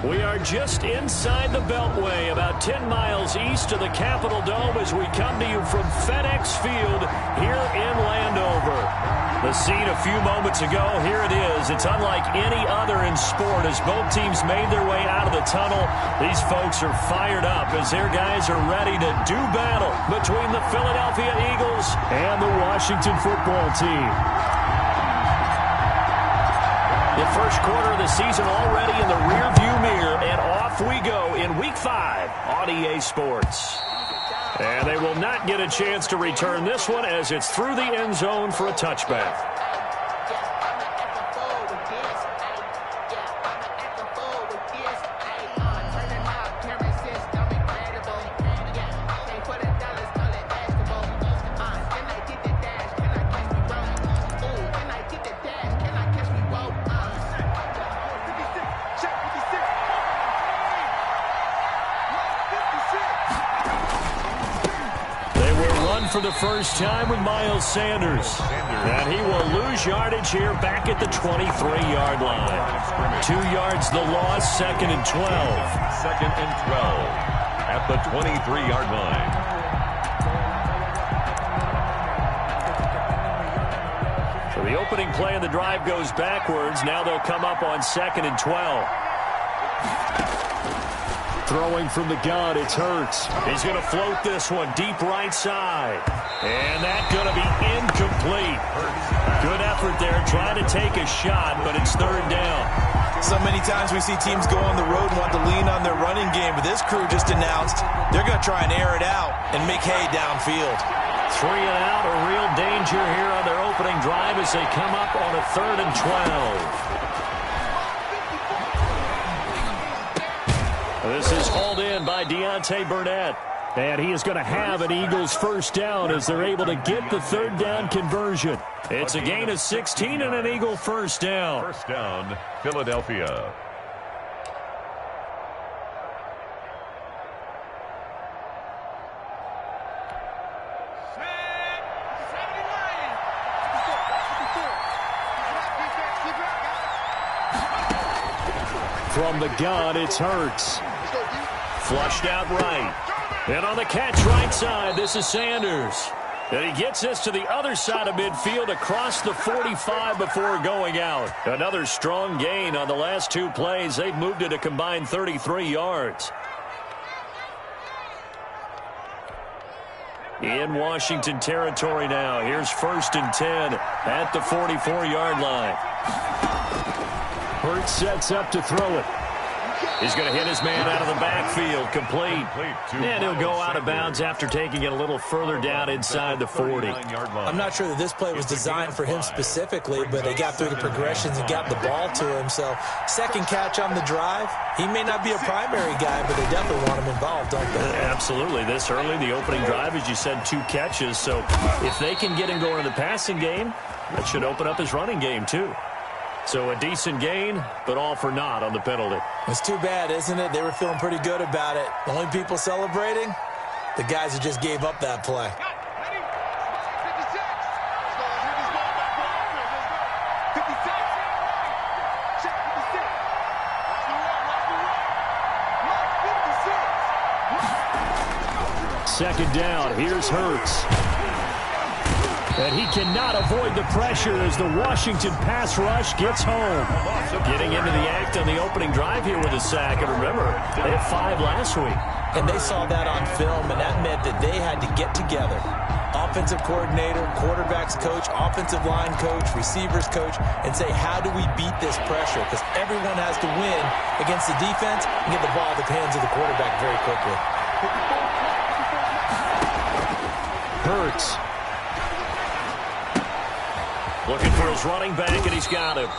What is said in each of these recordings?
We are just inside the Beltway, about 10 miles east of the Capitol Dome as we come to you from FedEx Field here in Landover. The scene a few moments ago, here it is. It's unlike any other in sport as both teams made their way out of the tunnel. These folks are fired up as their guys are ready to do battle between the Philadelphia Eagles and the Washington football team. The first quarter of the season already in the rearview mirror, and off we go in Week 5 on EA Sports. And they will not get a chance to return this one as it's through the end zone for a touchback. For the first time with Miles Sanders. And he will lose yardage here back at the 23-yard line. 2 yards the loss, 2nd and 12. 2nd and 12 at the 23-yard line. So the opening play of the drive goes backwards. Now they'll come up on 2nd and 12. Throwing from the gun, it's Hurts. He's going to float this one deep right side. And that's going to be incomplete. Good effort there, trying to take a shot, but it's 3rd down. So many times we see teams go on the road and want to lean on their running game, but this crew just announced they're going to try and air it out and make hay downfield. 3 and out, a real danger here on their opening drive as they come up on a 3rd and 12. This is hauled in by Deontay Burnett. And he is going to have an Eagles first down as they're able to get the 3rd down conversion. It's a gain of 16 and an Eagle first down. First down, Philadelphia. From the gun, it's Hurts. Flushed out right. And on the catch right side, this is Sanders. And he gets this to the other side of midfield across the 45 before going out. Another strong gain on the last 2 plays. They've moved it a combined 33 yards. In Washington territory now. Here's 1st and 10 at the 44-yard line. Hurts sets up to throw it. He's going to hit his man out of the backfield. Complete. And he'll go out of bounds after taking it a little further down inside the 40. I'm not sure that this play was designed for him specifically, but they got through the progressions and got the ball to him. So 2nd catch on the drive. He may not be a primary guy, but they definitely want him involved, don't they? Absolutely. This early, the opening drive, as you said, 2 catches. So if they can get him going in the passing game, that should open up his running game too. So a decent gain, but all for naught on the penalty. It's too bad, isn't it? They were feeling pretty good about it. The only people celebrating, the guys who just gave up that play. Second down, here's Hurts. And he cannot avoid the pressure as the Washington pass rush gets home. Getting into the act on the opening drive here with a sack. And remember, they had 5 last week. And they saw that on film, and that meant that they had to get together. Offensive coordinator, quarterbacks coach, offensive line coach, receivers coach, and say, how do we beat this pressure? Because everyone has to win against the defense and get the ball in the hands of the quarterback very quickly. Hurts. Looking for his running back, and he's got him.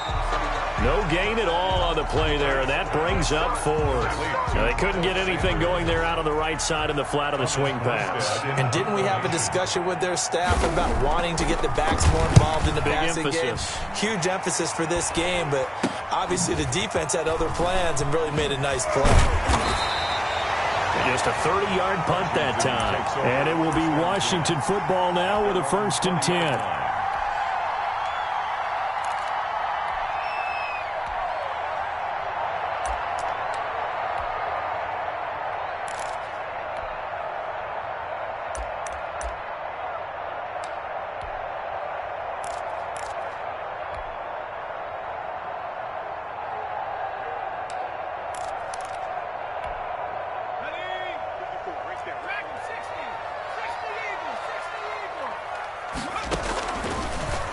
No gain at all on the play there, and that brings up 4. Now, they couldn't get anything going there out on the right side in the flat of the swing pass. And didn't we have a discussion with their staff about wanting to get the backs more involved in the passing game? Huge emphasis for this game, but obviously the defense had other plans and really made a nice play. Just a 30-yard punt that time. And it will be Washington football now with a 1st and 10.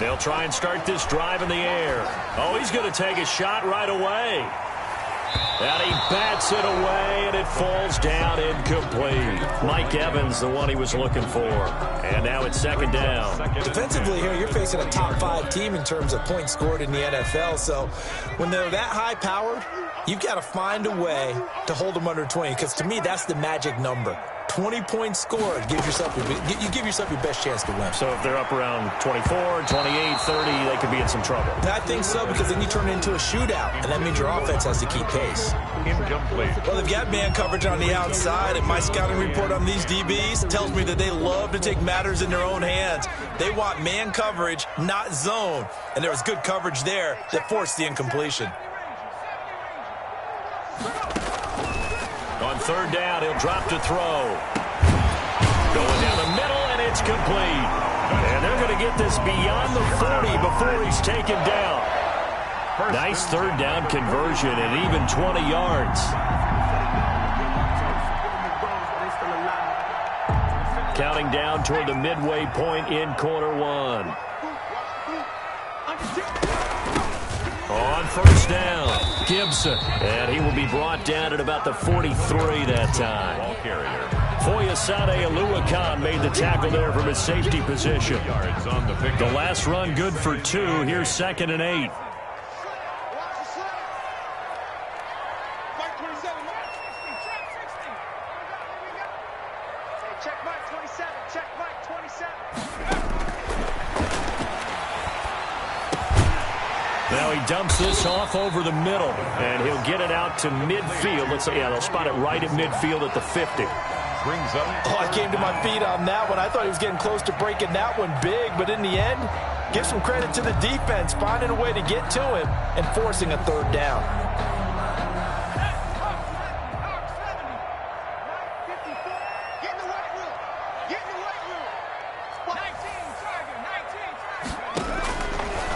They'll try and start this drive in the air. Oh, he's going to take a shot right away. And he bats it away, and it falls down incomplete. Mike Evans, the one he was looking for. And now it's second down. Defensively here, you're facing a top-5 team in terms of points scored in the NFL. So when they're that high-powered, you've got to find a way to hold them under 20. Because to me, that's the magic number. 20 points scored, you give yourself your best chance to win. So if they're up around 24, 28, 30, they could be in some trouble. I think so, because then you turn it into a shootout, and that means your offense has to keep pace. Incomplete. Well, they've got man coverage on the outside, and my scouting report on these DBs tells me that they love to take matters in their own hands. They want man coverage, not zone, and there was good coverage there that forced the incompletion. On third down, he'll drop to throw. Going down the middle, and it's complete. And they're going to get this beyond the 40 before he's taken down. Nice third down conversion and even 20 yards. Counting down toward the midway point in quarter one. On first down, Gibson. And he will be brought down at about the 43 that time. Ball carrier. Foyesade Aluakan made the tackle there from his safety position. Yards on the pickup. The last run good for 2. Here's 2nd and 8. Now he dumps this off over the middle, and he'll get it out to midfield. They'll spot it right at midfield at the 50. Brings up. Oh, I came to my feet on that one. I thought he was getting close to breaking that one big, but in the end, give some credit to the defense, finding a way to get to him and forcing a third down.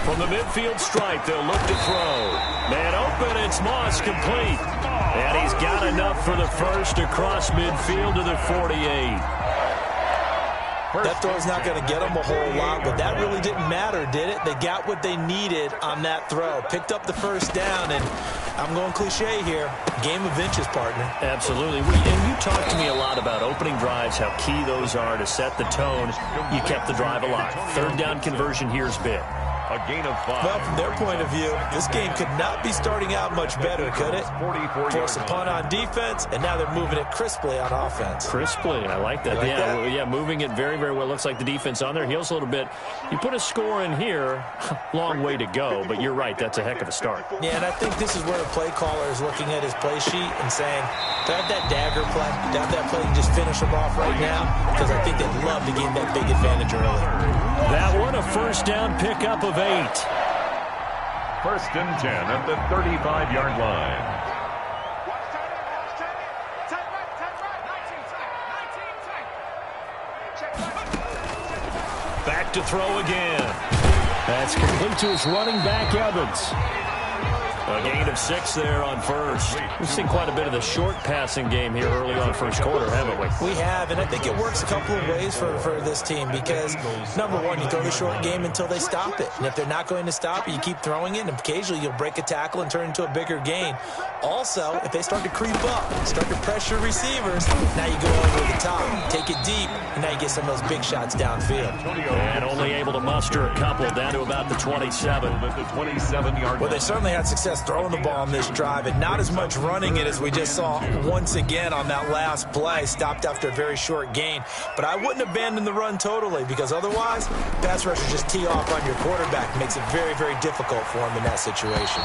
From the midfield stripe, they'll look to throw. Man open, it's Moss, complete. And he's got enough for the first across midfield to the 48. That throw's not going to get them a whole lot, but that really didn't matter, did it? They got what they needed on that throw. Picked up the first down, and I'm going cliche here. Game of inches, partner. Absolutely. And you talked to me a lot about opening drives, how key those are to set the tone. You kept the drive alive. Third down conversion here's big. A gain of 5. Well, from their point of view, this game could not be starting out much better, could it? Force a punt on defense, and now they're moving it crisply on offense. Crisply, I like that. Yeah, moving it very, very well. Looks like the defense on their heels a little bit. You put a score in here, long way to go, but you're right, that's a heck of a start. Yeah, and I think this is where a play caller is looking at his play sheet and saying, do I have that dagger play? Do I have that play and just finish them off right now? Because I think they'd love to gain that big advantage early. That one, a first down pickup of 8. First and 10 at the 35-yard line. Back to throw again. That's complete to his running back, Evans. A gain of 6 there on first. We've seen quite a bit of the short passing game here early on first quarter, haven't we? We have, and I think it works a couple of ways for this team because, number one, you throw the short game until they stop it. And if they're not going to stop it, you keep throwing it, and occasionally you'll break a tackle and turn it into a bigger gain. Also, if they start to creep up, start to pressure receivers, now you go over the top, take it deep, and now you get some of those big shots downfield. And only able to muster a couple down to about the 27. At the 27-yard line. Well, they certainly had success throwing the ball on this drive and not as much running it as we just saw once again on that last play. Stopped after a very short gain. But I wouldn't abandon the run totally because otherwise, pass rushers just tee off on your quarterback. Makes it very, very difficult for him in that situation.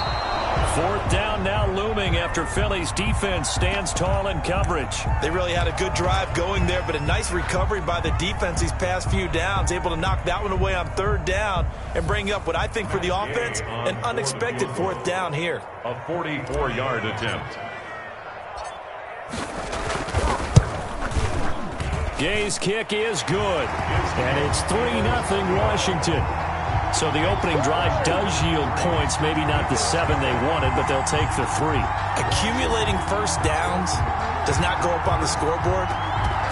Fourth down now looming after Philly's defense stands tall in coverage. They really had a good drive going there, but a nice recovery by the defense these past few downs. Able to knock that one away on third down and bring up what I think for the offense, an unexpected fourth down here. A 44-yard attempt. Gay's kick is good, and it's 3-0 Washington. So the opening drive does yield points, maybe not the 7 they wanted, but they'll take the 3. Accumulating first downs does not go up on the scoreboard,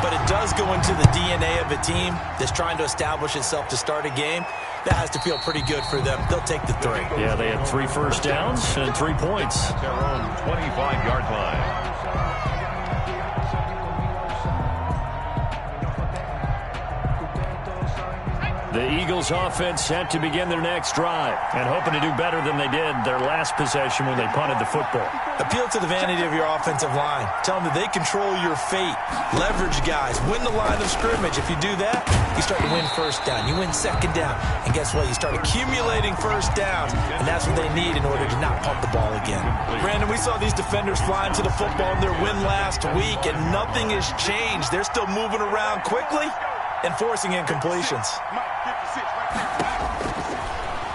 but it does go into the DNA of a team that's trying to establish itself to start a game. That has to feel pretty good for them. They'll take the 3. Yeah, they had 3 first downs and 3 points. At their own 25-yard line. The Eagles offense set to begin their next drive and hoping to do better than they did their last possession when they punted the football. Appeal to the vanity of your offensive line. Tell them that they control your fate. Leverage guys. Win the line of scrimmage. If you do that, you start to win first down. You win second down. And guess what? You start accumulating first downs. And that's what they need in order to not pump the ball again. Brandon, we saw these defenders flying to the football in their win last week, and nothing has changed. They're still moving around quickly and forcing incompletions.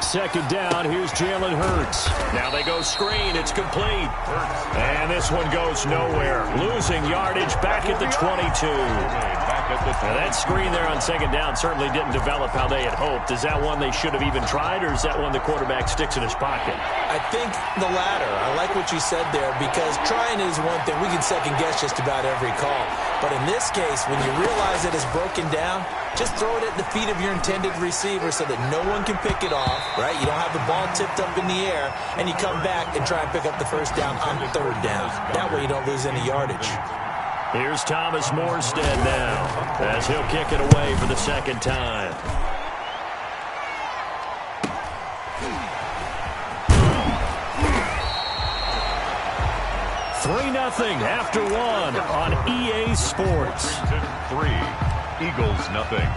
Second down, here's Jalen Hurts. Now they go screen, it's complete. And this one goes nowhere. Losing yardage back at the 22. Now that screen there on second down certainly didn't develop how they had hoped. Is that one they should have even tried, or is that one the quarterback sticks in his pocket? I think the latter. I like what you said there, because trying is one thing. We can second guess just about every call. But in this case, when you realize that it's broken down, just throw it at the feet of your intended receiver so that no one can pick it off, right? You don't have the ball tipped up in the air, and you come back and try and pick up the first down on third down. That way you don't lose any yardage. Here's Thomas Morstead now, as he'll kick it away for the second time. $3-0 after 1 on EA Sports. 3, Eagles nothing.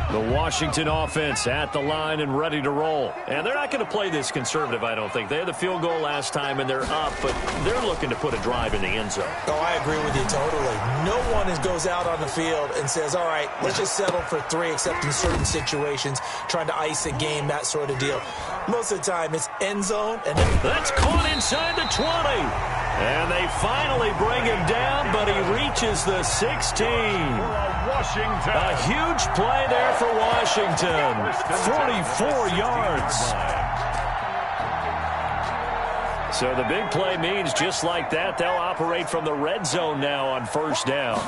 The Washington offense at the line and ready to roll. And they're not going to play this conservative, I don't think. They had the field goal last time, and they're up, but they're looking to put a drive in the end zone. Oh, I agree with you totally. No one goes out on the field and says, all right, let's just settle for 3, except in certain situations, trying to ice a game, that sort of deal. Most of the time, it's end zone. And that's caught inside the 20. And they finally bring him down, but he reaches the 16. Washington. A huge play there for Washington. 44 yards. So the big play means just like that, they'll operate from the red zone now on first down.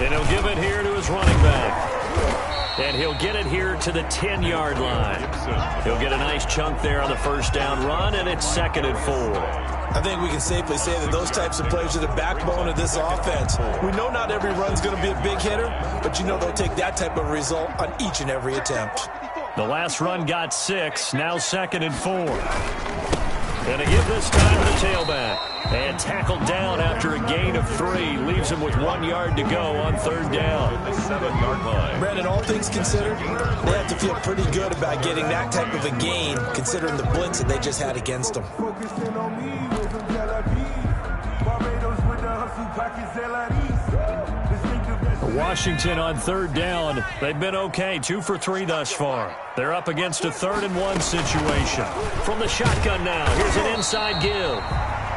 And he'll give it here to his running back. And he'll get it here to the 10-yard line. He'll get a nice chunk there on the first down run, and it's 2nd and 4. I think we can safely say that those types of plays are the backbone of this offense. We know not every run's going to be a big hitter, but you know they'll take that type of result on each and every attempt. The last run got 6, now 2nd and 4. And to give this time to the tailback. And tackled down after a gain of 3. Leaves him with 1 yard to go on third down. 7-yard line. Brandon, all things considered, they have to feel pretty good about getting that type of a gain, considering the blitz that they just had against them. Washington on third down. They've been okay, 2 for 3 thus far. They're up against a 3rd and 1 situation. From the shotgun now, here's an inside give.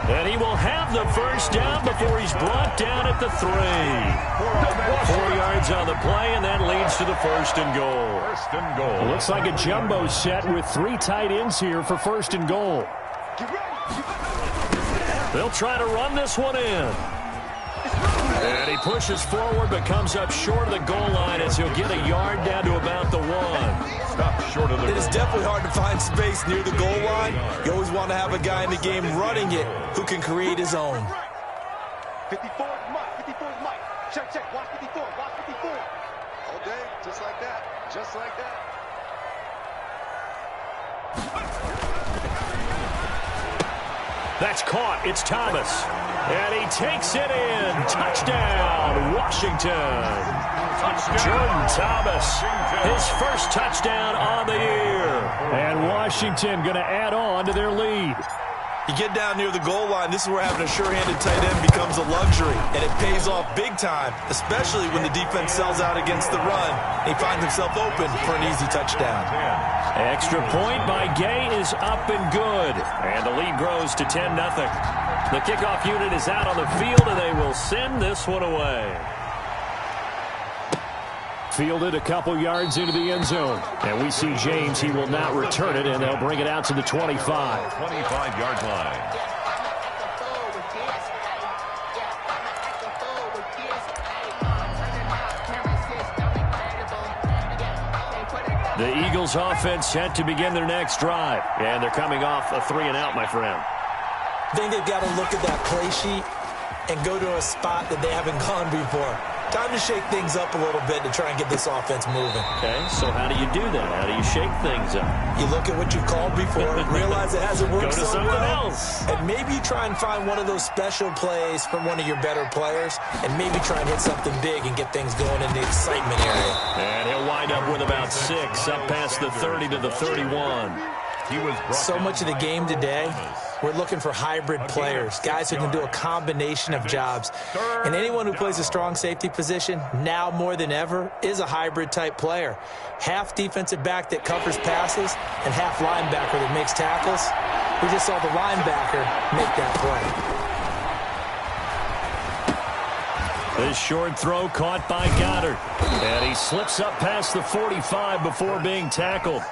And he will have the first down before he's brought down at the 3. 4 yards on the play, and that leads to the 1st and goal. 1st and goal. Looks like a jumbo set with 3 tight ends here for 1st and goal. They'll try to run this one in. And he pushes forward but comes up short of the goal line as he'll get a yard down to about the 1. Stop short of the It is definitely hard to find space near the goal line. You always want to have a guy in the game running it who can create his own. 54 Mike, 54 Mike. Check, check, watch 54, watch 54. All day, just like that, just like that. That's caught. It's Thomas. And he takes it in. Touchdown, Washington. Jordan Thomas, his first touchdown on the year. And Washington going to add on to their lead. You get down near the goal line, this is where having a sure-handed tight end becomes a luxury. And it pays off big time, especially when the defense sells out against the run. And he finds himself open for an easy touchdown. Extra point by Gay is up and good. And the lead grows to 10-0. The kickoff unit is out on the field, and they will send this one away. Fielded a couple yards into the end zone. And we see James. He will not return it, and they'll bring it out to the 25. 25-yard line. The Eagles offense set to begin their next drive. And they're coming off a 3-and-out, my friend. I think they've got to look at that play sheet and go to a spot that they haven't gone before. Time to shake things up a little bit to try and get this offense moving. Okay, so how do you do that? How do you shake things up? You look at what you called before, realize it hasn't worked so well. Go to something else. And maybe you try and find one of those special plays from one of your better players, and maybe try and hit something big and get things going in the excitement area. And he'll wind up with about 6, up past the 30 to the 31. So much of the game today, we're looking for hybrid players, guys who can do a combination of jobs. And anyone who plays a strong safety position, now more than ever, is a hybrid-type player. Half defensive back that covers passes and half linebacker that makes tackles. We just saw the linebacker make that play. This short throw caught by Goddard. And he slips up past the 45 before being tackled.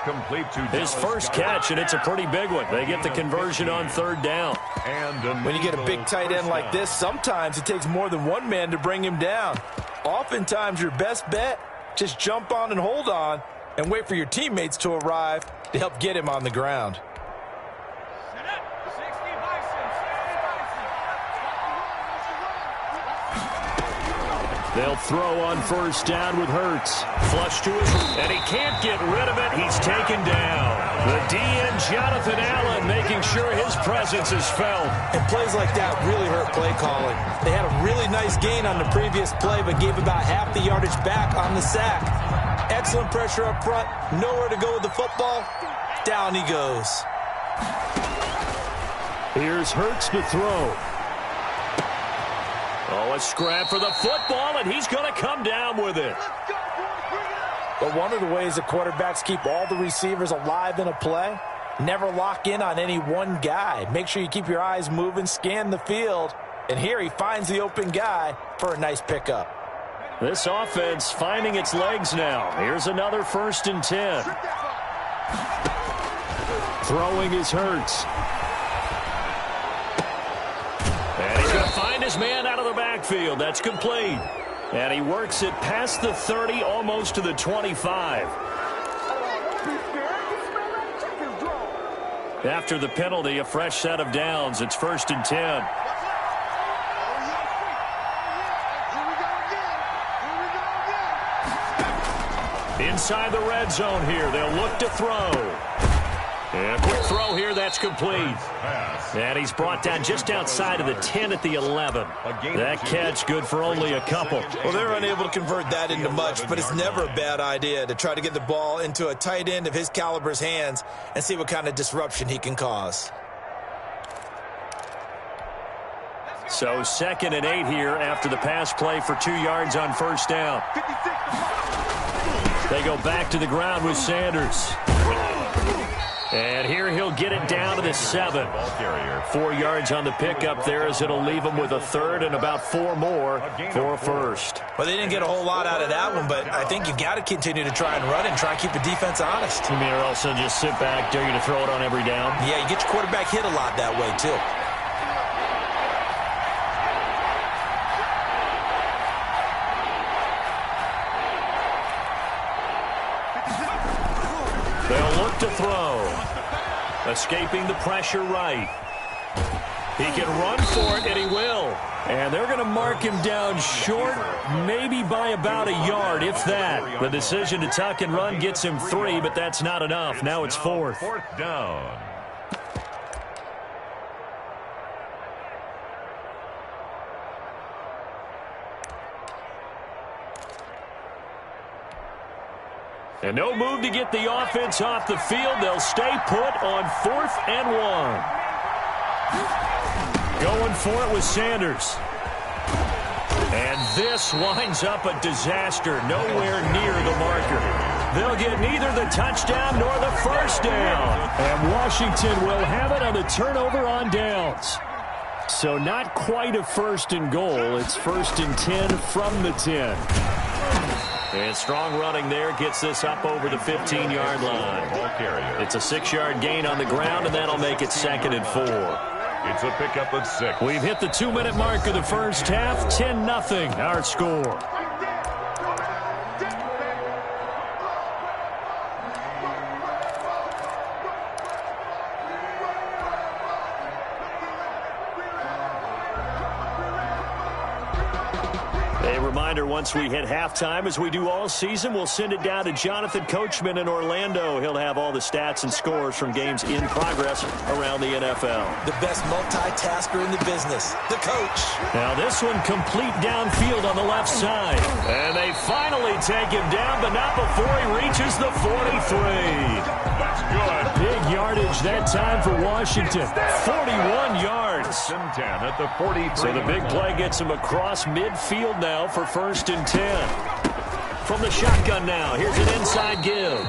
Complete to his first catch, and it's a pretty big one. They get the conversion on 3rd down. And when you get a big tight end like this, sometimes it takes more than one man to bring him down. Oftentimes, your best bet, just jump on and hold on and wait for your teammates to arrive to help get him on the ground. They'll throw on 1st down with Hurts. Flush to his, and he can't get rid of it. He's taken down. The DN, Jonathan Allen, making sure his presence is felt. And plays like that really hurt play calling. They had a really nice gain on the previous play, but gave about half the yardage back on the sack. Excellent pressure up front. Nowhere to go with the football. Down he goes. Here's Hurts to throw. Oh, a scrap for the football, and he's going to come down with it. But one of the ways that quarterbacks keep all the receivers alive in a play, never lock in on any one guy. Make sure you keep your eyes moving, scan the field, and here he finds the open guy for a nice pickup. This offense finding its legs now. Here's another 1st and 10. Throwing is Hurts. And he's going to find his man out of the backfield. That's complete. And he works it past the 30, almost to the 25. After the penalty, a fresh set of downs. It's 1st and 10. Inside the red zone here. They'll look to throw. And a quick throw here, that's complete. And he's brought down just outside of the 10 at the 11. That catch good for only a couple. Well, they're unable to convert that into much, but it's never a bad idea to try to get the ball into a tight end of his caliber's hands and see what kind of disruption he can cause. So 2nd and 8 here after the pass play for 2 yards on 1st down. They go back to the ground with Sanders. And here he'll get it down to the 7. 4 yards on the pickup there as it'll leave him with a 3rd and about 4 more for a 1st. Well, they didn't get a whole lot out of that one, but I think you got to continue to try and run and try and keep the defense honest. You mean or also just sit back, dare you to throw it on every down? Yeah, you get your quarterback hit a lot that way, too. They'll look to throw. Escaping the pressure right. He can run for it, and he will. And they're going to mark him down short, maybe by about a yard, if that. The decision to tuck and run gets him 3, but that's not enough. Now it's 4th. 4th down. And no move to get the offense off the field. They'll stay put on 4th and 1. Going for it with Sanders. And this winds up a disaster. Nowhere near the marker. They'll get neither the touchdown nor the 1st down. And Washington will have it on the turnover on downs. So not quite a 1st and goal. It's 1st and 10 from the 10. And strong running there gets this up over the 15-yard line. It's a 6-yard gain on the ground, and that'll make it 2nd and 4. It's a pickup of 6. We've hit the 2-minute mark of the first half. 10-0 our score. A reminder, once we hit halftime, as we do all season, we'll send it down to Jonathan Coachman in Orlando. He'll have all the stats and scores from games in progress around the NFL. The best multitasker in the business, the coach. Now this one complete downfield on the left side. And they finally take him down, but not before he reaches the 43. That's good. Big yardage that time for Washington. 41 yards. 10 at the 43. So the big play gets him across midfield now for 1st and 10. From the shotgun now, here's an inside give.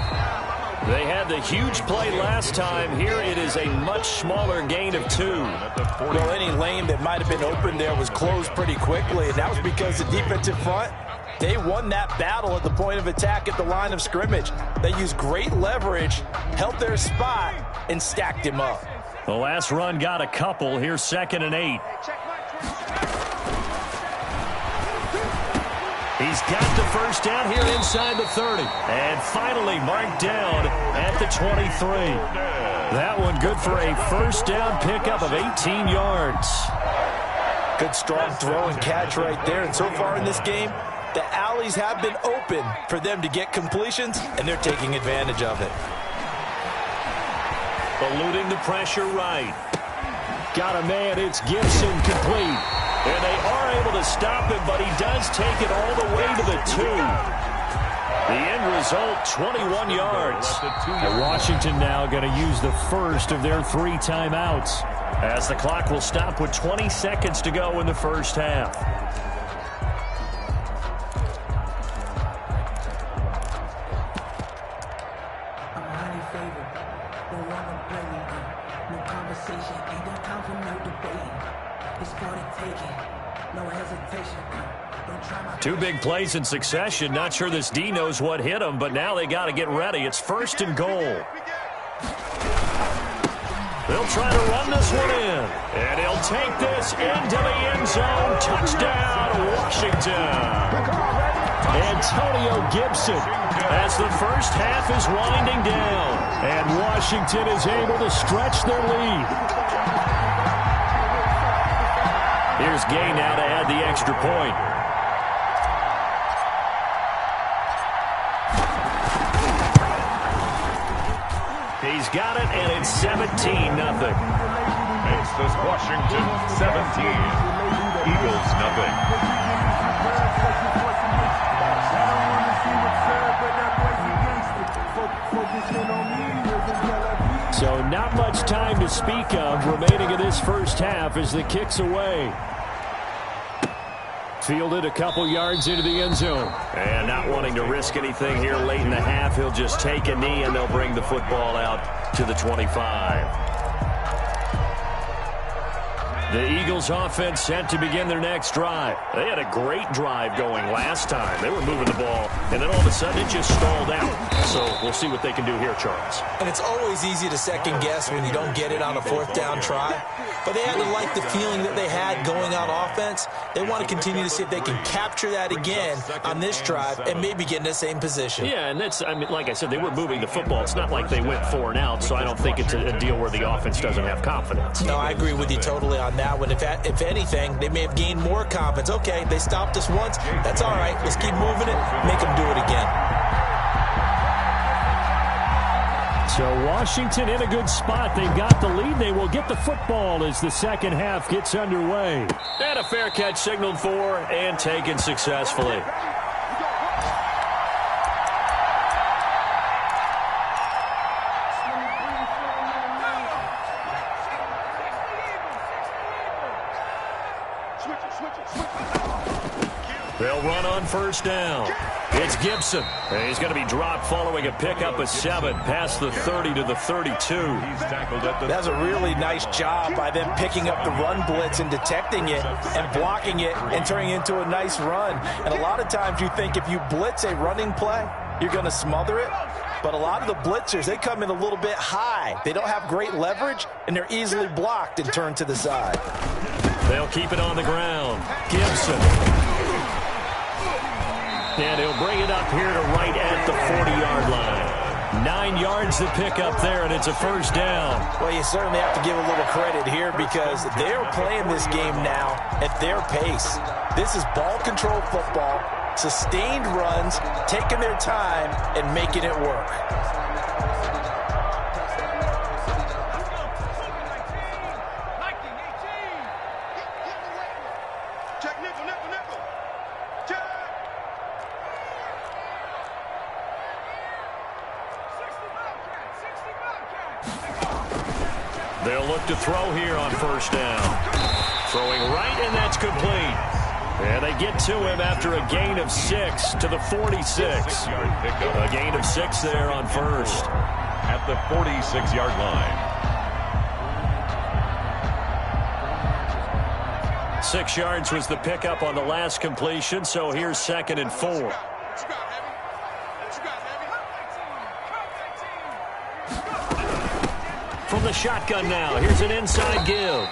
They had the huge play last time. Here it is a much smaller gain of 2. Well, any lane that might have been open there was closed pretty quickly, and that was because the defensive front, they won that battle at the point of attack at the line of scrimmage. They used great leverage, held their spot, and stacked him up. The last run got a couple. Here's 2nd and 8. He's got the first down here inside the 30. And finally marked down at the 23. That one good for a first down pickup of 18 yards. Good strong throw and catch right there. And so far in this game, the alleys have been open for them to get completions, and they're taking advantage of it. Eluding the pressure right. Got a man, it's Gibson, complete. And they are able to stop him, but he does take it all the way to the 2. The end result, 21 yards. And Washington now going to use the first of their 3 timeouts, as the clock will stop with 20 seconds to go in the first half. Two big plays in succession. Not sure this D knows what hit him, but now they got to get ready. It's 1st and goal. They'll try to run this one in. And he'll take this into the end zone. Touchdown, Washington. Antonio Gibson, as the first half is winding down. And Washington is able to stretch their lead. Here's Gay now to add the extra point. He's got it, and it's 17-0. Makes this Washington 17. Eagles nothing. So not much time to speak of remaining in this first half as the kick's away. Fielded a couple yards into the end zone. And not wanting to risk anything here late in the half, he'll just take a knee and they'll bring the football out to the 25. The Eagles offense set to begin their next drive. They had a great drive going last time. They were moving the ball, and then all of a sudden it just stalled out. So we'll see what they can do here, Charles. And it's always easy to second guess when you don't get it on a 4th down try. But they had to like the feeling that they had going on offense. They want to continue to see if they can capture that again on this drive and maybe get in the same position. Yeah, and that's, I mean, like I said, they were moving the football. It's not like they went 4 and out, so I don't think it's a deal where the offense doesn't have confidence. No, I agree with you totally on that one. If anything, they may have gained more confidence. Okay, they stopped us once. That's all right. Let's keep moving it. Make them do it again. So Washington in a good spot. They've got the lead. They will get the football as the second half gets underway. And a fair catch signaled for and taken successfully. They'll run on first down. It's Gibson. And he's going to be dropped following a pickup of 7 past the 30 to the 32. That's a really nice job by them picking up the run blitz and detecting it and blocking it and turning it into a nice run. And a lot of times you think if you blitz a running play, you're going to smother it. But a lot of the blitzers, they come in a little bit high. They don't have great leverage, and they're easily blocked and turned to the side. They'll keep it on the ground. Gibson. And he'll bring it up here to right at the 40-yard line. 9 yards to pick up there, and it's a first down. Well, you certainly have to give a little credit here because they're playing this game now at their pace. This is ball control football, sustained runs, taking their time, and making it work. They'll look to throw here on first down. Throwing right, and that's complete. And they get to him after a gain of 6 to the 46. A gain of 6 there on first. At the 46-yard line. 6 yards was the pickup on the last completion, so here's 2nd and 4. From the shotgun now, here's an inside give.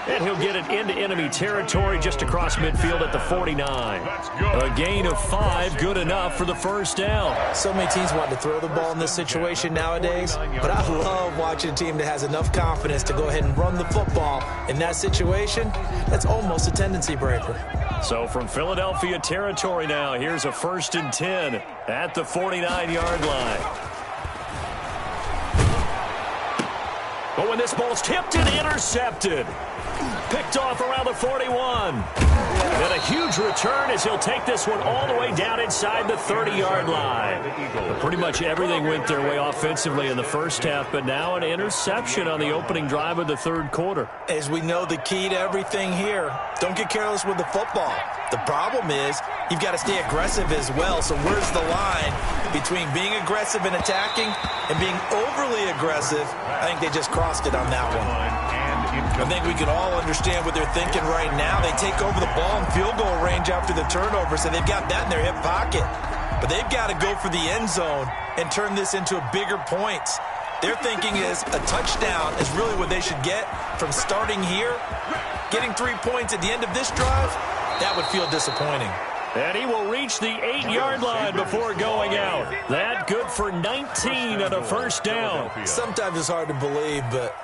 And he'll get it into enemy territory just across midfield at the 49. A gain of 5, good enough for the first down. So many teams want to throw the ball in this situation nowadays, but I love watching a team that has enough confidence to go ahead and run the football. In that situation, that's almost a tendency breaker. So from Philadelphia territory now, here's a 1st and 10 at the 49-yard line. But when this ball's tipped and intercepted, picked off around the 41. And a huge return as he'll take this one all the way down inside the 30-yard line. But pretty much everything went their way offensively in the first half, but now an interception on the opening drive of the third quarter. As we know, the key to everything here, don't get careless with the football. The problem is you've got to stay aggressive as well. So where's the line between being aggressive and attacking and being overly aggressive? I think they just crossed it on that one. I think we can all understand what they're thinking right now. They take over the ball in field goal range after the turnover, so they've got that in their hip pocket. But they've got to go for the end zone and turn this into bigger points. Their thinking is a touchdown is really what they should get from starting here. Getting 3 points at the end of this drive, that would feel disappointing. And he will reach the 8-yard line before going out. That good for 19 and a first down. Sometimes it's hard to believe, but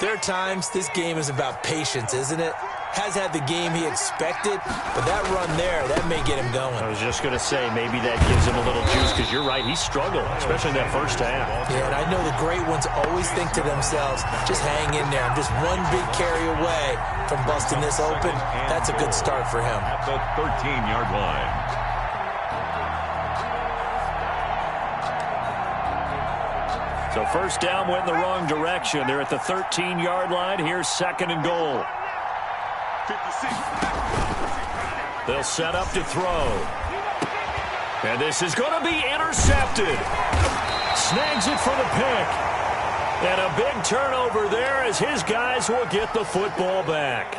there are times this game is about patience, isn't it? Has had the game he expected, but that run there, that may get him going. I was just going to say, maybe that gives him a little juice, because you're right, he struggled, especially in that first half. Yeah, and I know the great ones always think to themselves, just hang in there. I'm just one big carry away from busting this open. That's a good start for him. At the 13-yard line. So first down went in the wrong direction. They're at the 13-yard line. Here's 2nd and goal. They'll set up to throw. And this is going to be intercepted. Snags it for the pick. And a big turnover there as his guys will get the football back.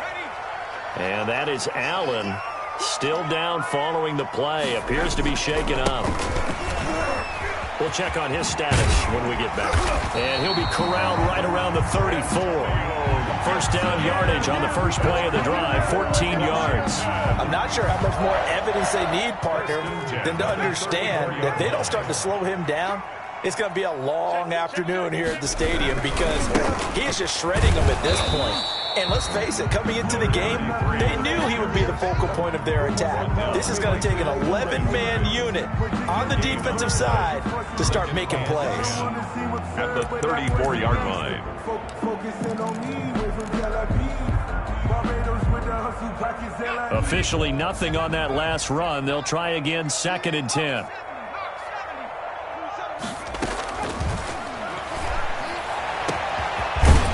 And that is Allen still down following the play. Appears to be shaken up. We'll check on his status when we get back. And he'll be corralled right around the 34. First down yardage on the first play of the drive, 14 yards. I'm not sure how much more evidence they need, partner, than to understand that if they don't start to slow him down, it's going to be a long afternoon here at the stadium because he is just shredding them at this point. And let's face it, coming into the game, they knew he would be the focal point of their attack. This is going to take an 11-man unit on the defensive side to start making plays. At the 34-yard line. Officially nothing on that last run. They'll try again, 2nd and 10.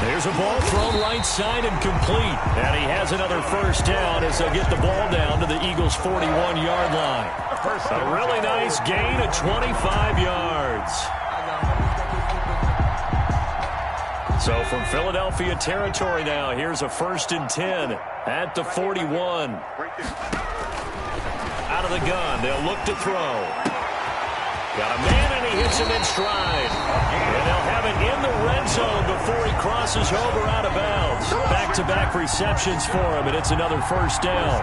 There's a ball thrown right side and complete. And he has another first down as they'll get the ball down to the Eagles' 41-yard line. A really nice gain of 25 yards. So from Philadelphia territory now, here's a 1st and 10 at the 41. Out of the gun, they'll look to throw. Got a man, and he hits him in stride. And they'll have it in the red zone before he crosses over out of bounds. Back-to-back receptions for him, and it's another first down.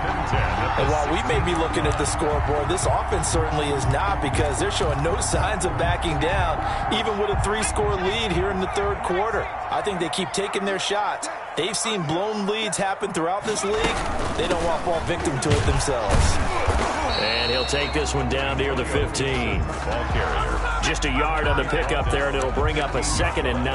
And while we may be looking at the scoreboard, this offense certainly is not, because they're showing no signs of backing down, even with a 3-score lead here in the third quarter. I think they keep taking their shots. They've seen blown leads happen throughout this league. They don't want to fall victim to it themselves. And he'll take this one down near the 15. Ball carrier. Just a yard on the pickup there, and it'll bring up a 2nd and 9.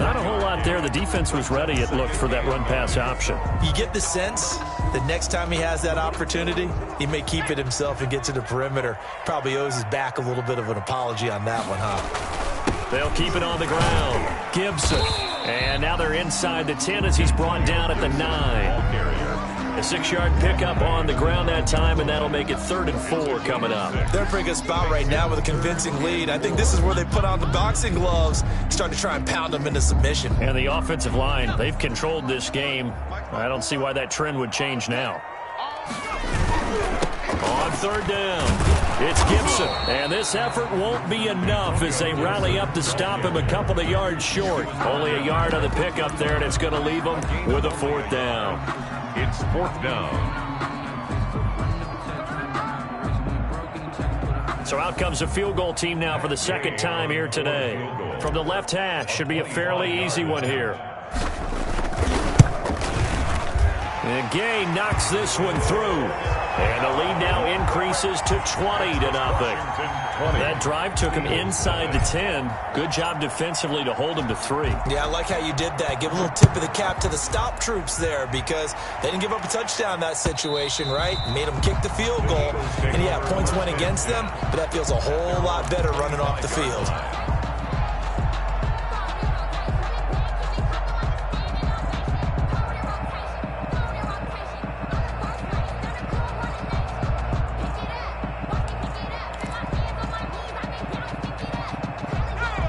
Not a whole lot there. The defense was ready, it looked, for that run-pass option. You get the sense that next time he has that opportunity, he may keep it himself and get to the perimeter. Probably owes his back a little bit of an apology on that one, huh? They'll keep it on the ground. Gibson. And now they're inside the 10 as he's brought down at the 9. Ball carrier. A 6-yard pickup on the ground that time, and that'll make it 3rd and 4 coming up. They're in a pretty good spot right now with a convincing lead. I think this is where they put on the boxing gloves, start to try and pound them into submission. And the offensive line, they've controlled this game. I don't see why that trend would change now. On 3rd down, it's Gibson. And this effort won't be enough as they rally up to stop him a couple of yards short. Only a yard on the pickup there, and it's going to leave him with a 4th down. It's 4th down. So out comes a field goal team now for the 2nd time here today. From the left hash, should be a fairly easy one here. And Gay knocks this one through. And the lead now increases to 20-0. That drive took him inside the 10. Good job defensively to hold him to 3. Yeah, I like how you did that. Give a little tip of the cap to the stop troops there, because they didn't give up a touchdown in that situation, right? Made them kick the field goal. And yeah, points went against them, but that feels a whole lot better running off the field.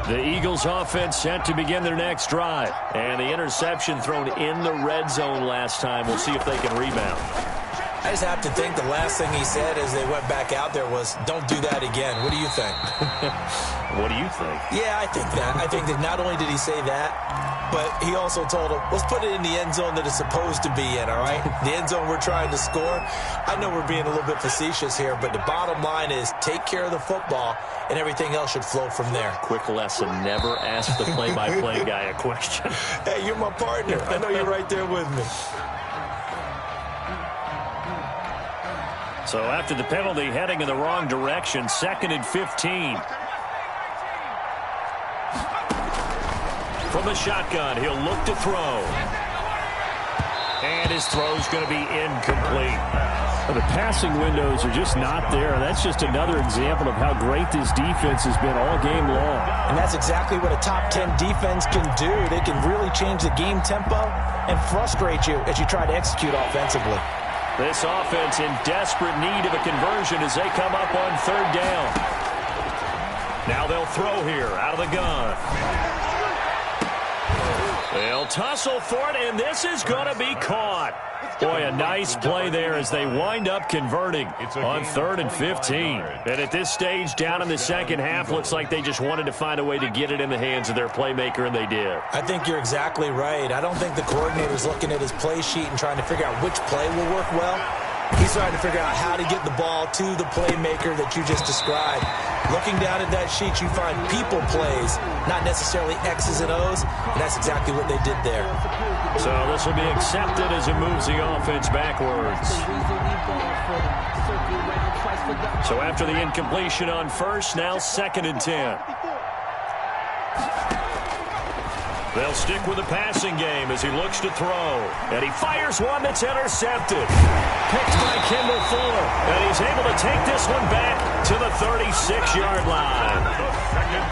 The Eagles offense set to begin their next drive. And the interception thrown in the red zone last time. We'll see if they can rebound. I just have to think the last thing he said as they went back out there was, don't do that again. What do you think? What do you think? Yeah, I think that. I think that not only did he say that, but he also told him, let's put it in the end zone that it's supposed to be in, all right? The end zone we're trying to score. I know we're being a little bit facetious here, but the bottom line is take care of the football, and everything else should flow from there. Quick lesson, never ask the play-by-play guy a question. Hey, you're my partner. I know you're right there with me. So after the penalty, heading in the wrong direction, 2nd and 15. From the shotgun, he'll look to throw. And his throw's going to be incomplete. The passing windows are just not there. That's just another example of how great this defense has been all game long. And that's exactly what a top 10 defense can do. They can really change the game tempo and frustrate you as you try to execute offensively. This offense in desperate need of a conversion as they come up on 3rd down. Now they'll throw here out of the gun. They'll tussle for it, and this is going to be caught. Boy, a nice play there as they wind up converting on 3rd and 15. And at this stage, down in the second half, looks like they just wanted to find a way to get it in the hands of their playmaker, and they did. I think you're exactly right. I don't think the coordinator's looking at his play sheet and trying to figure out which play will work well. He's trying to figure out how to get the ball to the playmaker that you just described. Looking down at that sheet, you find people plays, not necessarily X's and O's, and that's exactly what they did there. So this will be accepted as it moves the offense backwards. So after the incompletion on 1st, now 2nd and 10. They'll stick with the passing game as he looks to throw. And he fires one that's intercepted. Picked by Kendall Fuller. And he's able to take this one back to the 36-yard line.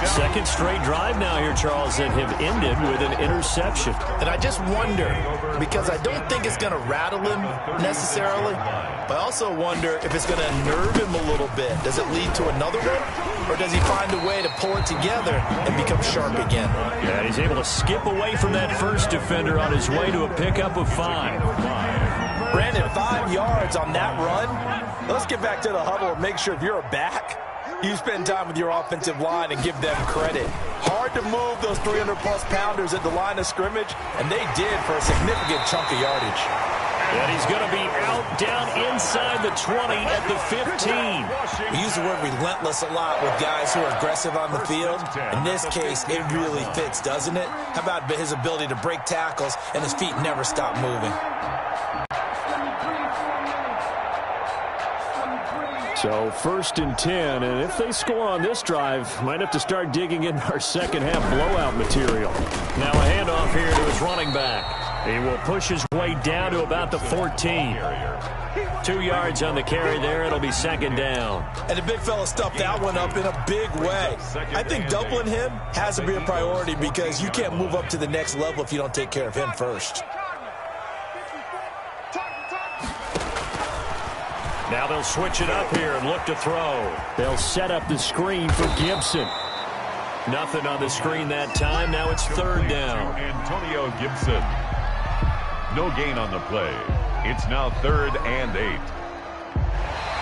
2nd straight drive now here, Charles, that have ended with an interception. And I just wonder, because I don't think it's going to rattle him necessarily, but I also wonder if it's going to unnerve him a little bit. Does it lead to another one? Or does he find a way to pull it together and become sharp again? Yeah, he's able to skip away from that first defender on his way to a pickup of 5. Brandon, 5 yards on that run. Let's get back to the huddle and make sure if you're a back, You spend time with your offensive line and give them credit. Hard to move those 300-plus pounders at the line of scrimmage, and they did for a significant chunk of yardage. And he's going to be out down inside the 20 at the 15. We use the word relentless a lot with guys who are aggressive on the field. In this case, it really fits, doesn't it? How about his ability to break tackles and his feet never stop moving? So 1st and 10, and if they score on this drive, might have to start digging in our second half blowout material. Now a handoff here to his running back. He will push his way down to about the 14. 2 yards on the carry there. It'll be 2nd down. And the big fella stuffed that one up in a big way. I think doubling him has to be a priority because you can't move up to the next level if you don't take care of him first. Now they'll switch it up here and look to throw. They'll set up the screen for Gibson. Nothing on the screen that time. Now it's 3rd down. Antonio Gibson. No gain on the play. It's now 3rd and 8.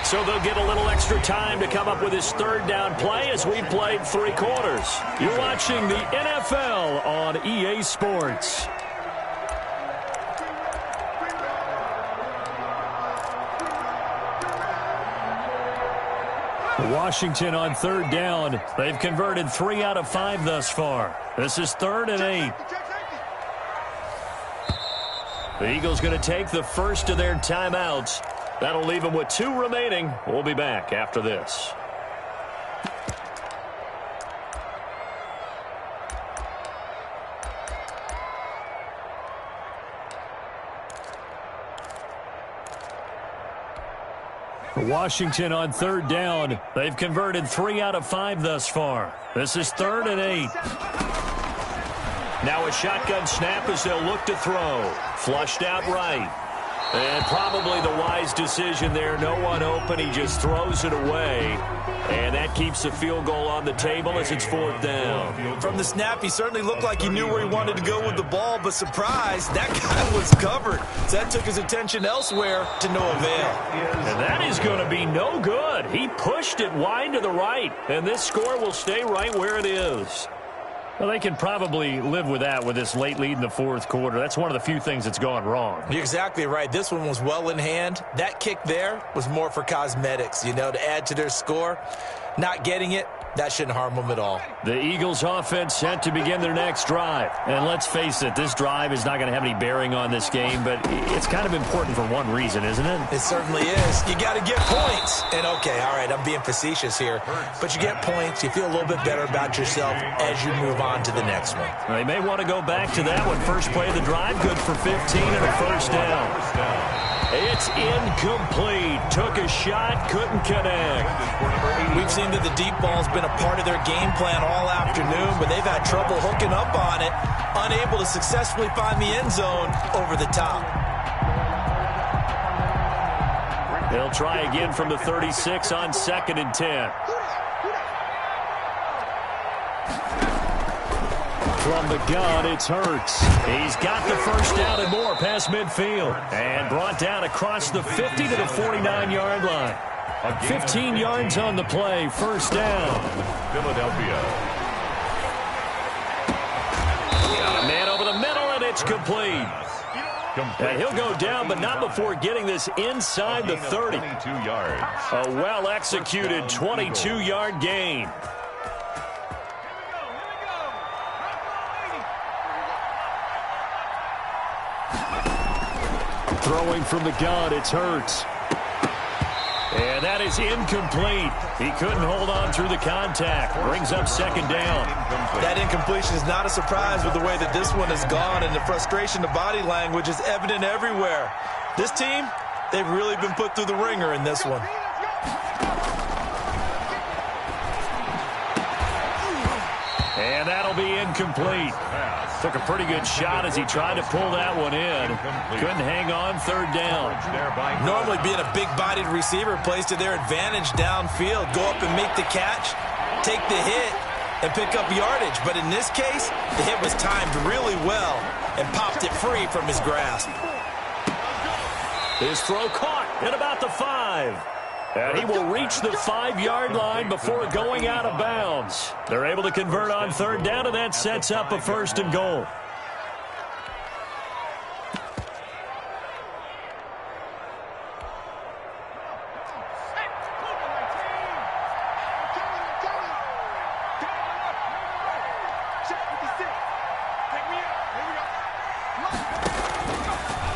So they'll get a little extra time to come up with his 3rd down play as we played 3 quarters. You're watching the NFL on EA Sports. Washington on 3rd down. They've converted 3 out of 5 thus far. This is 3rd and 8. The Eagles going to take the first of their timeouts. That'll leave them with 2 remaining. We'll be back after this. Washington on 3rd down. They've converted 3 out of 5 thus far. This is 3rd and 8. Now a shotgun snap as they'll look to throw. Flushed out right. And probably the wise decision there. No one open. He just throws it away. And that keeps the field goal on the table as it's 4th down. From the snap, he certainly looked like he knew where he wanted to go with the ball, but surprise, that guy was covered. So that took his attention elsewhere to no avail. And that is going to be no good. He pushed it wide to the right, and this score will stay right where it is. Well, they can probably live with that with this late lead in the 4th quarter. That's one of the few things that's gone wrong. You're exactly right. This one was well in hand. That kick there was more for cosmetics, you know, to add to their score. Not getting it, that shouldn't harm them at all. The Eagles offense set to begin their next drive. And let's face it, this drive is not going to have any bearing on this game, but it's kind of important for one reason, isn't it? It certainly is. You got to get points. And okay, all right, I'm being facetious here, but you get points, you feel a little bit better about yourself as you move on to the next one. They may want to go back to that one. First play of the drive, good for 15 and a 1st down. It's incomplete. Took a shot, couldn't connect. We've seen that the deep ball's been a part of their game plan all afternoon, but they've had trouble hooking up on it, unable to successfully find the end zone over the top. They'll try again from the 36 on 2nd and 10. From the gun, it's Hurts. He's got the 1st down and more past midfield. And brought down across the 50 to the 49-yard line. 15 yards on the play, 1st down. Philadelphia. Got a man over the middle, and it's complete. And he'll go down, but not before getting this inside the 30. 22 yards. A well-executed 22-yard gain. Throwing from the gun, it's Hurts. And that is incomplete. He couldn't hold on through the contact. Brings up 2nd down. That incompletion is not a surprise with the way that this one has gone, and the frustration, the body language is evident everywhere. This team, they've really been put through the ringer in this one. And that'll be incomplete. Took a pretty good shot as he tried to pull that one in. Couldn't hang on, 3rd down. Normally being a big-bodied receiver plays to their advantage downfield. Go up and make the catch, take the hit, and pick up yardage. But in this case, the hit was timed really well and popped it free from his grasp. His throw caught at about the 5. And he will reach the 5-yard line before going out of bounds. They're able to convert on third down, and that sets up a 1st and goal.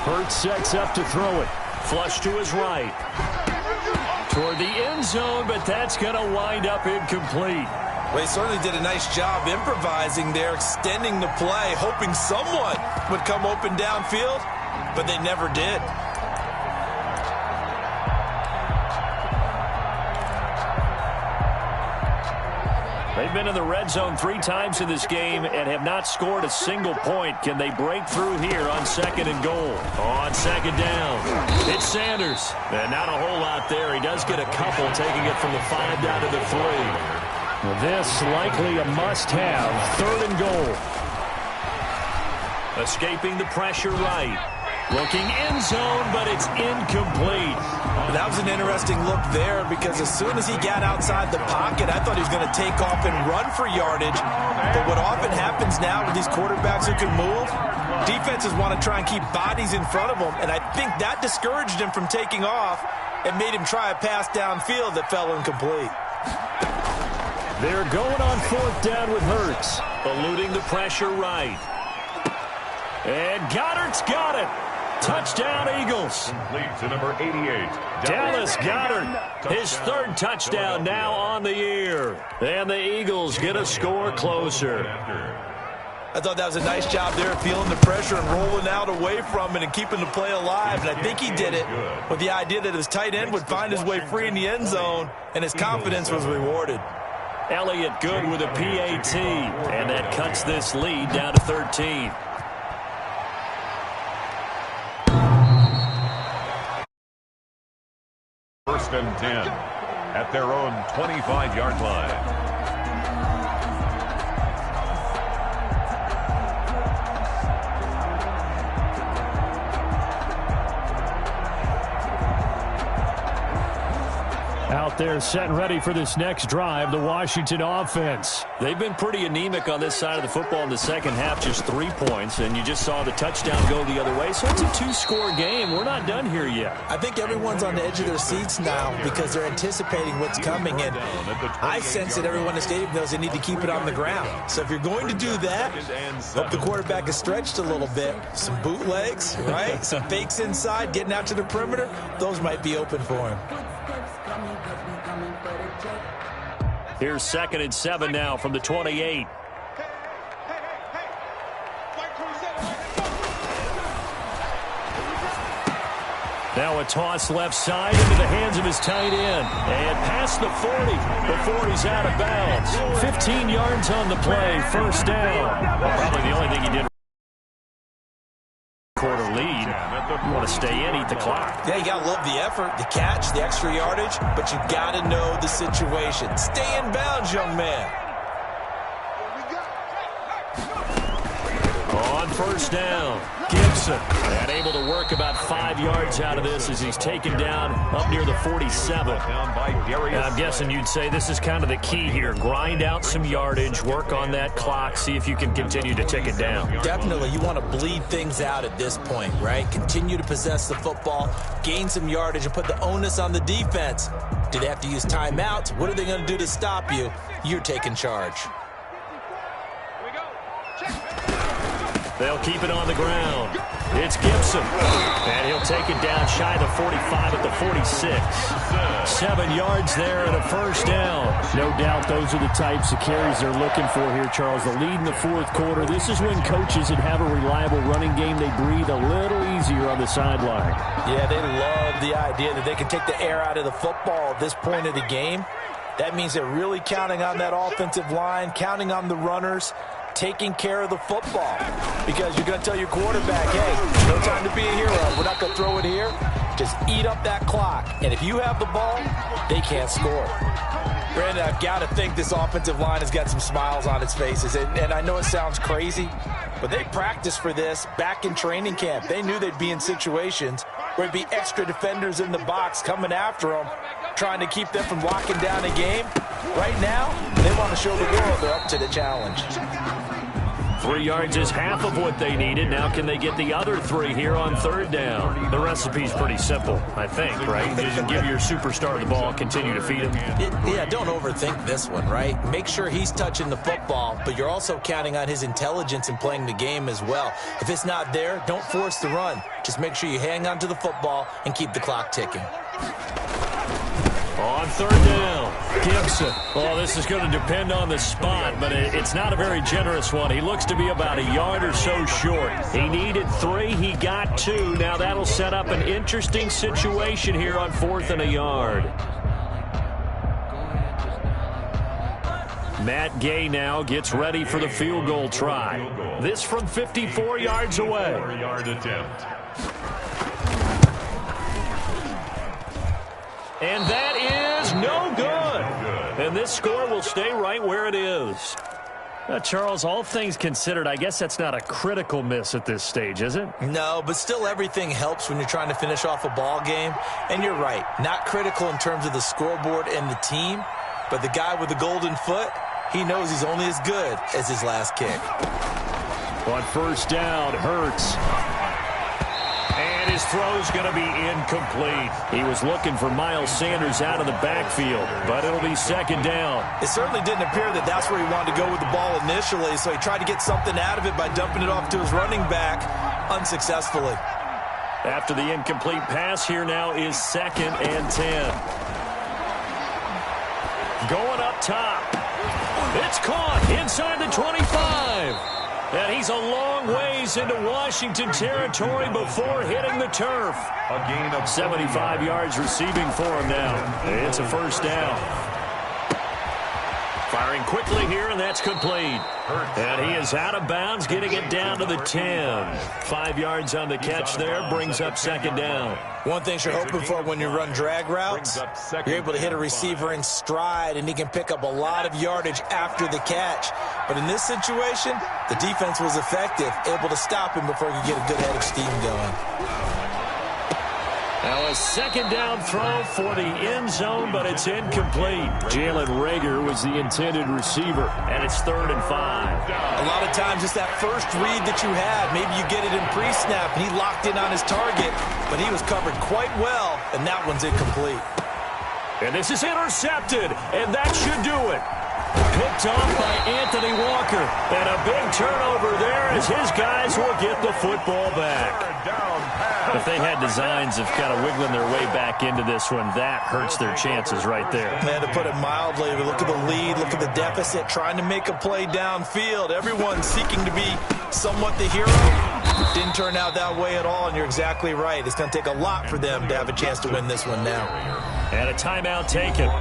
Hurts sets up to throw it. Flush to his right. Toward the end zone, but that's going to wind up incomplete. Well, he certainly did a nice job improvising there, extending the play, hoping someone would come open downfield, but they never did. They've been in the red zone 3 times in this game and have not scored a single point. Can they break through here on 2nd and goal? On 2nd down, it's Sanders. And not a whole lot there. He does get a couple, taking it from the 5 down to the 3. Well, this likely a must-have. 3rd and goal. Escaping the pressure right. Looking end zone, but it's incomplete. That was an interesting look there because as soon as he got outside the pocket, I thought he was going to take off and run for yardage. But what often happens now with these quarterbacks who can move, defenses want to try and keep bodies in front of them, and I think that discouraged him from taking off and made him try a pass downfield that fell incomplete. They're going on 4th down with Hurts. Eluding the pressure right. And Goddard's got it. Touchdown, Eagles. Complete to number 88. Dallas Goedert, his 3rd touchdown now on the year. And the Eagles get a score closer. I thought that was a nice job there, feeling the pressure and rolling out away from it and keeping the play alive. And I think he did it with the idea that his tight end would find his way free in the end zone, and his confidence was rewarded. Elliott good with a PAT, and that cuts this lead down to 13. First and 10 at their own 25-yard line. Out there set and ready for this next drive, the Washington offense. They've been pretty anemic on this side of the football in the second half, just 3 points, and you just saw the touchdown go the other way. So it's a 2-score game. We're not done here yet. I think everyone's on the edge of their seats now because they're anticipating what's coming, and I sense that everyone in the stadium knows they need to keep it on the ground. So if you're going to do that, hope the quarterback is stretched a little bit. Some bootlegs, right? Some fakes inside, getting out to the perimeter. Those might be open for him. Here's 2nd and 7 now from the 28. Now a toss left side into the hands of his tight end. And past the 40 before he's out of bounds. 15 yards on the play, 1st down. Probably the only thing he did. Quarter lead. You want to stay in, eat the clock. Yeah, you got to love the effort, the catch, the extra yardage, but you got to know the situation. Stay in bounds, young man. On 1st down, Gibson. And able to work about 5 yards out of this as he's taken down up near the 47. And I'm guessing you'd say this is kind of the key here. Grind out some yardage, work on that clock, see if you can continue to tick it down. Definitely. You want to bleed things out at this point, right? Continue to possess the football, gain some yardage, and put the onus on the defense. Do they have to use timeouts? What are they going to do to stop you? You're taking charge. They'll keep it on the ground. It's Gibson. And he'll take it down shy of the 45 at the 46. 7 yards there and a 1st down. No doubt those are the types of carries they're looking for here, Charles. The lead in the 4th quarter. This is when coaches that have a reliable running game, they breathe a little easier on the sideline. Yeah, they love the idea that they can take the air out of the football at this point of the game. That means they're really counting on that offensive line, counting on the runners, taking care of the football, because you're going to tell your quarterback, hey, no time to be a hero. We're not going to throw it here. Just eat up that clock. And if you have the ball, they can't score. Brandon, I've got to think this offensive line has got some smiles on its faces. And I know it sounds crazy, but they practiced for this back in training camp. They knew they'd be in situations where there'd be extra defenders in the box coming after them. trying to keep them from locking down a game. Right now, they want to show the world they're up to the challenge. 3 yards is half of what they needed. Now can they get the other 3 here on third down? The recipe's pretty simple, I think, right? You just give your superstar the ball, continue to feed him. Yeah, don't overthink this one, right? Make sure he's touching the football, but you're also counting on his intelligence in playing the game as well. If it's not there, don't force the run. Just make sure you hang on to the football and keep the clock ticking. On third down, Gibson. Oh, this is going to depend on the spot, but it's not a very generous one. He looks to be about a yard or so short. He needed 3. He got 2. Now that'll set up an interesting situation here on 4th and a yard. Matt Gay now gets ready for the field goal try. This from 54 yards away. 4-yard attempt. And that is no good. And this score will stay right where it is. Charles, all things considered, I guess that's not a critical miss at this stage, is it? No, but still everything helps when you're trying to finish off a ball game. And you're right, not critical in terms of the scoreboard and the team, but the guy with the golden foot, he knows he's only as good as his last kick. On first down, Hurts. And his throw's going to be incomplete. He was looking for Miles Sanders out of the backfield, but it'll be second down. It certainly didn't appear that that's where he wanted to go with the ball initially, so he tried to get something out of it by dumping it off to his running back unsuccessfully. After the incomplete pass, here now is 2nd and 10. Going up top. It's caught inside the 25. And he's a long ways into Washington territory before hitting the turf. A gain of 75 yards receiving for him now. It's a first down. Firing quickly here, and that's complete. And he is out of bounds, getting it down to the 10. 5 yards on the catch there, brings up second down. One thing you're hoping for when you run drag routes, you're able to hit a receiver in stride, and he can pick up a lot of yardage after the catch. But in this situation, the defense was effective, able to stop him before he could get a good head of steam going. Now a second down throw for the end zone, but it's incomplete. Jalen Reagor was the intended receiver, and it's 3rd and 5. A lot of times it's that first read that you have. Maybe you get it in pre-snap, and he locked in on his target, but he was covered quite well, and that one's incomplete. And this is intercepted, and that should do it. Picked off by Anthony Walker, and a big turnover there as his guys will get the football back. If they had designs of kind of wiggling their way back into this one, that hurts their chances right there. Man, to put it mildly, look at the lead, look at the deficit, trying to make a play downfield. Everyone seeking to be somewhat the hero. Didn't turn out that way at all, and you're exactly right. It's going to take a lot for them to have a chance to win this one now. And a timeout taken.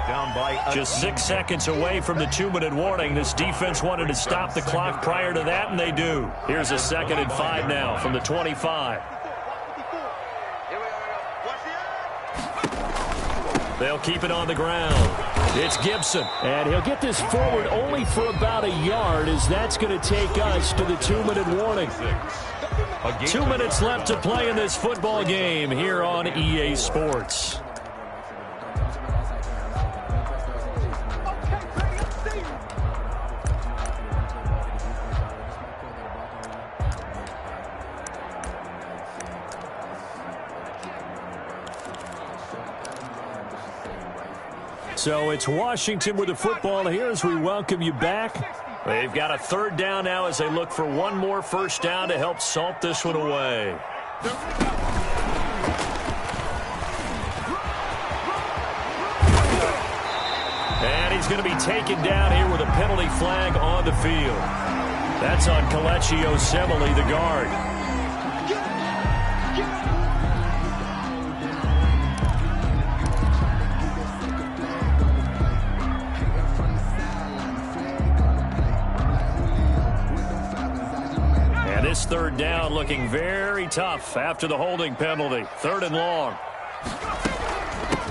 Just 6 seconds away from the 2-minute warning. This defense wanted to stop the clock prior to that, and they do. Here's a 2nd and 5 now from the 25. They'll keep it on the ground. It's Gibson. And he'll get this forward only for about a yard, as that's going to take us to the 2-minute warning. 2 minutes left to play in this football game here on EA Sports. So it's Washington with the football here as we welcome you back. They've got a 3rd down now as they look for one more first down to help salt this one away. And he's going to be taken down here with a penalty flag on the field. That's on Kelechi Osemele, the guard. This 3rd down looking very tough after the holding penalty. 3rd and long.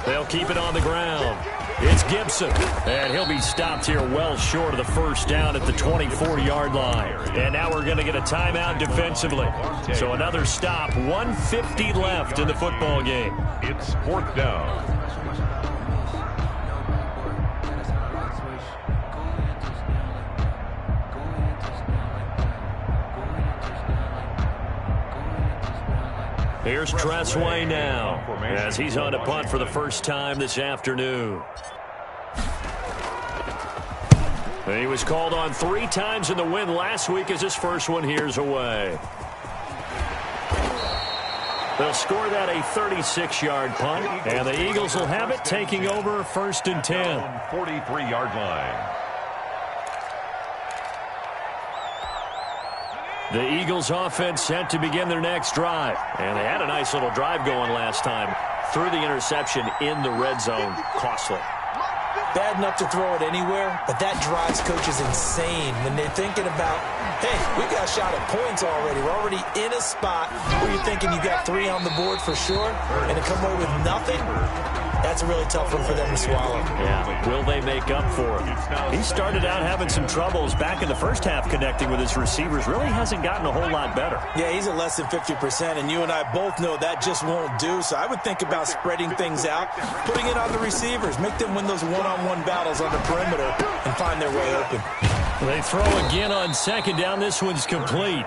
They'll keep it on the ground. It's Gibson, and he'll be stopped here well short of the first down at the 24-yard line. And now we're going to get a timeout defensively. So another stop, 1:50 left in the football game. It's 4th down. Here's Tressway now as he's on to punt for the first time this afternoon. He was called on 3 times in the win last week as his first one here's away. They'll score that a 36-yard punt, and the Eagles will have it taking over 1st and 10. 43-yard line. The Eagles offense set to begin their next drive. And they had a nice little drive going last time. Threw the interception in the red zone. Costly. Bad enough to throw it anywhere, but that drives coaches insane when they're thinking about, hey, we got a shot at points already. We're already in a spot where you're thinking you got 3 on the board for sure, and to come away with nothing, that's a really tough one for them to swallow. Yeah, will they make up for it? He started out having some troubles back in the first half connecting with his receivers. Really hasn't gotten a whole lot better. Yeah, he's at less than 50%, and you and I both know that just won't do. So I would think about spreading things out, putting it on the receivers, make them win those one-on-one battles on the perimeter and find their way open. They throw again on 2nd down. This one's complete.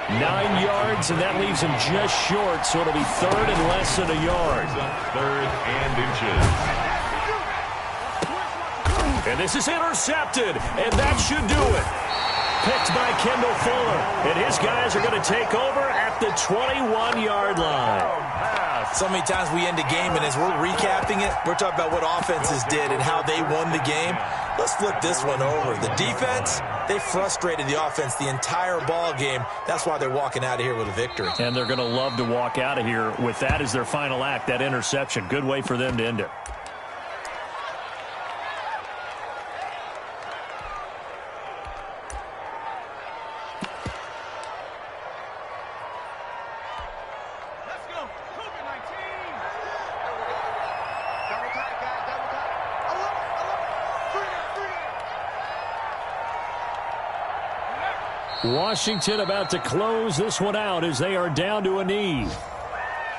9 yards, and that leaves him just short, so it'll be 3rd and less than a yard. 3rd and inches. And this is intercepted, and that should do it. Picked by Kendall Fuller, and his guys are going to take over at the 21-yard line. So many times we end a game, and as we're recapping it, we're talking about what offenses did and how they won the game. Let's flip this one over. The defense, they frustrated the offense the entire ball game. That's why they're walking out of here with a victory. And they're going to love to walk out of here with that as their final act, that interception. Good way for them to end it. Washington about to close this one out as they are down to a knee.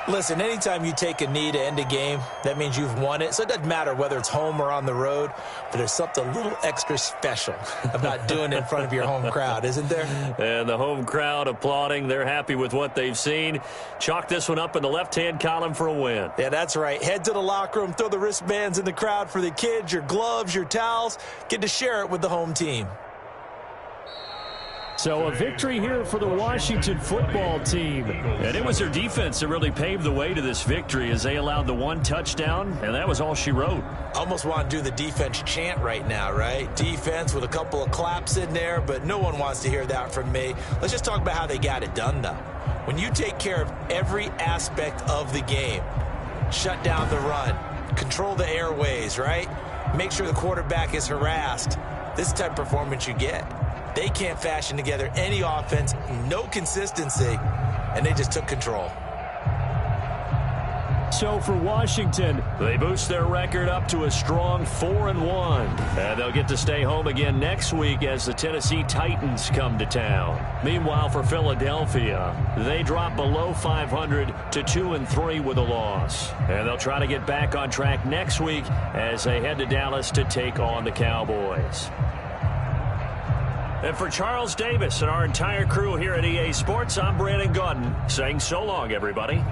Listen, anytime you take a knee to end a game, that means you've won it. So it doesn't matter whether it's home or on the road, but there's something a little extra special about doing it in front of your home crowd, isn't there? And the home crowd applauding. They're happy with what they've seen. Chalk this one up in the left-hand column for a win. Yeah, that's right. Head to the locker room, throw the wristbands in the crowd for the kids, your gloves, your towels. Get to share it with the home team. So a victory here for the Washington football team. And it was their defense that really paved the way to this victory as they allowed the 1 touchdown, and that was all she wrote. Almost want to do the defense chant right now, right? Defense with a couple of claps in there, but no one wants to hear that from me. Let's just talk about how they got it done, though. When you take care of every aspect of the game, shut down the run, control the airways, right? Make sure the quarterback is harassed. This type of performance you get. They can't fashion together any offense, no consistency, and they just took control. So for Washington, they boost their record up to a strong 4-1. And they'll get to stay home again next week as the Tennessee Titans come to town. Meanwhile, for Philadelphia, they drop below 500 to 2-3 with a loss. And they'll try to get back on track next week as they head to Dallas to take on the Cowboys. And for Charles Davis and our entire crew here at EA Sports, I'm Brandon Gaudin saying so long, everybody.